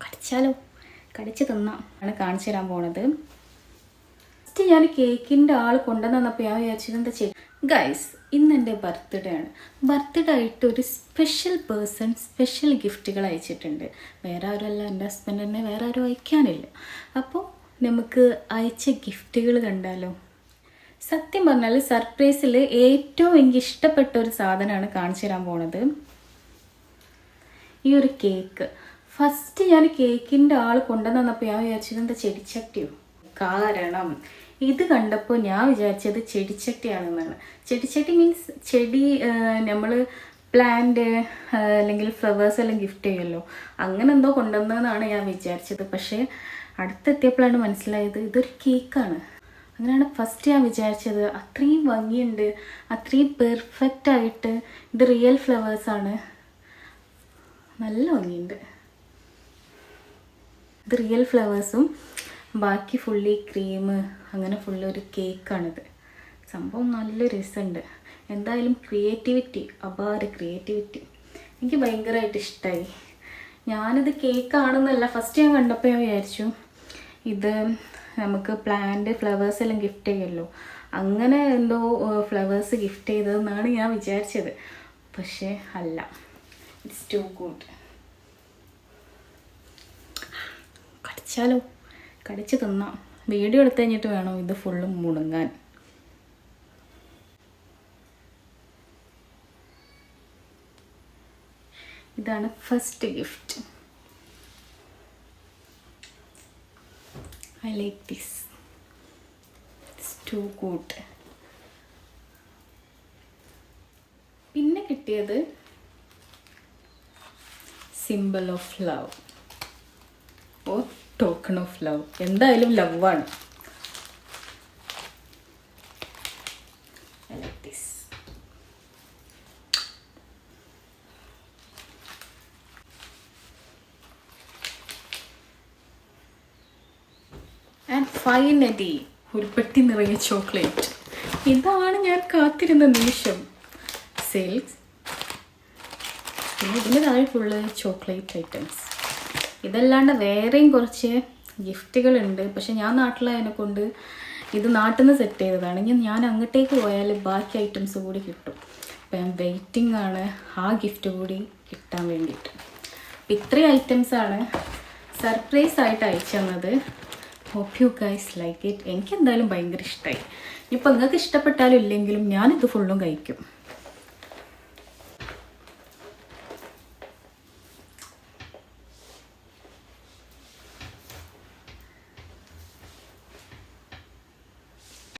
കടിച്ചാലോ, കടിച്ച് തിന്നാം ആണ് കാണിച്ചു തരാൻ പോണത്. ഫസ്റ്റ് ഞാൻ കേക്കിൻ്റെ ആൾ കൊണ്ടുവന്നപ്പോൾ ഞാൻ വിചാരിച്ചത് എന്താ ചെയ്യും ഗൈസ്, ഇന്ന് എൻ്റെ ബർത്ത്ഡേ ആണ്. ബർത്ത്ഡേ ആയിട്ട് ഒരു സ്പെഷ്യൽ പേഴ്സൺ സ്പെഷ്യൽ ഗിഫ്റ്റുകൾ അയച്ചിട്ടുണ്ട്. വേറെ ആരുമല്ല, എൻ്റെ ഹസ്ബൻഡ് തന്നെ, വേറെ ആരും അയക്കാനില്ല. അപ്പോൾ നമുക്ക് അയച്ച ഗിഫ്റ്റുകൾ കണ്ടാലോ. സത്യം പറഞ്ഞാൽ സർപ്രൈസിൽ ഏറ്റവും എനിക്ക് ഇഷ്ടപ്പെട്ട ഒരു സാധനമാണ് കാണിച്ചു തരാൻ പോണത്. ഈ ഒരു കേക്ക് ഫസ്റ്റ് ഞാൻ കേക്കിൻ്റെ ആൾ കൊണ്ടുവന്നപ്പോൾ ഞാൻ വിചാരിച്ചത് എന്താ ചെടിച്ചട്ടിയോ. കാരണം ഇത് കണ്ടപ്പോൾ ഞാൻ വിചാരിച്ചത് ചെടിച്ചട്ടിയാണെന്നാണ്. ചെടിച്ചട്ടി മീൻസ് ചെടി, നമ്മൾ പ്ലാന്റ് അല്ലെങ്കിൽ ഫ്ലവേഴ്സ് എല്ലാം ഗിഫ്റ്റ് ചെയ്യുമല്ലോ, അങ്ങനെ എന്തോ കൊണ്ടുവന്നതെന്നാണ് ഞാൻ വിചാരിച്ചത്. പക്ഷേ അടുത്തെത്തിയപ്പോഴാണ് മനസ്സിലായത് ഇതൊരു കേക്കാണ്. അങ്ങനെയാണ് ഫസ്റ്റ് ഞാൻ വിചാരിച്ചത്. അത്രയും ഭംഗിയുണ്ട്, അത്രയും പെർഫെക്റ്റ് ആയിട്ട്. ഇത് റിയൽ ഫ്ലവേഴ്സാണ്, നല്ല ഭംഗിയുണ്ട്. ഇത് റിയൽ ഫ്ലവേഴ്സും ബാക്കി ഫുള്ളി ക്രീം, അങ്ങനെ ഫുള്ള് ഒരു കേക്കാണിത്. സംഭവം നല്ല രസമുണ്ട്. എന്തായാലും ക്രിയേറ്റിവിറ്റി, അപാര ക്രിയേറ്റിവിറ്റി. എനിക്ക് ഭയങ്കരമായിട്ട് ഇഷ്ടമായി. ഞാനിത് കേക്കാണെന്നല്ല ഫസ്റ്റ് ഞാൻ കണ്ടപ്പോൾ ഞാൻ വിചാരിച്ചു ഇത് നമുക്ക് പ്ലാന്റ് ഫ്ലവേഴ്സ് എല്ലാം ഗിഫ്റ്റ് ചെയ്യുമല്ലോ, അങ്ങനെ എന്തോ ഫ്ലവേഴ്സ് ഗിഫ്റ്റ് ചെയ്തതെന്നാണ് ഞാൻ വിചാരിച്ചത്. പക്ഷേ അല്ല, ഇറ്റ്സ് ടു ഗുഡ്. കടിച്ചാലോ, കടിച്ച് തിന്നാം. വീഡിയോ എടുത്തു കഴിഞ്ഞിട്ട് വേണം ഇത് ഫുള്ളും മുണങ്ങാൻ. ഇതാണ് first gift. I like this. It's too good. പിന്നെ കിട്ടിയത് symbol of love or token of love. എന്തായാലും ലവാണ്. I like this. And finally ഒരു പെട്ടി നിറയെ ചോക്ലേറ്റ്. ഇതാണ് ഞാൻ കാത്തിരുന്ന നിമിഷം. സിൽക്സ്. പിന്നെ ഇതിൻ്റെ താഴെ ഫുള്ള് ചോക്ലേറ്റ് ഐറ്റംസ്. ഇതല്ലാണ്ട് വേറെയും കുറച്ച് ഗിഫ്റ്റുകളുണ്ട്. പക്ഷെ ഞാൻ നാട്ടിലായതിനെ കൊണ്ട് ഇത് നാട്ടിൽ നിന്ന് സെറ്റ് ചെയ്തതാണ്. ഞാൻ അങ്ങോട്ടേക്ക് പോയാൽ ബാക്കി ഐറ്റംസ് കൂടി കിട്ടും. അപ്പം ഞാൻ വെയിറ്റിംഗ് ആണ് ആ ഗിഫ്റ്റ് കൂടി കിട്ടാൻ വേണ്ടിയിട്ട്. അപ്പം ഇത്രയും ഐറ്റംസാണ് സർപ്രൈസ് ആയിട്ട് അയച്ചു തന്നത്. Hope you guys like it. എനിക്ക് എന്തായാലും ഭയങ്കര ഇഷ്ടമായി. ഇപ്പം നിങ്ങൾക്ക് ഇഷ്ടപ്പെട്ടാലും ഇല്ലെങ്കിലും ഞാനിത് ഫുള്ളും കഴിക്കും.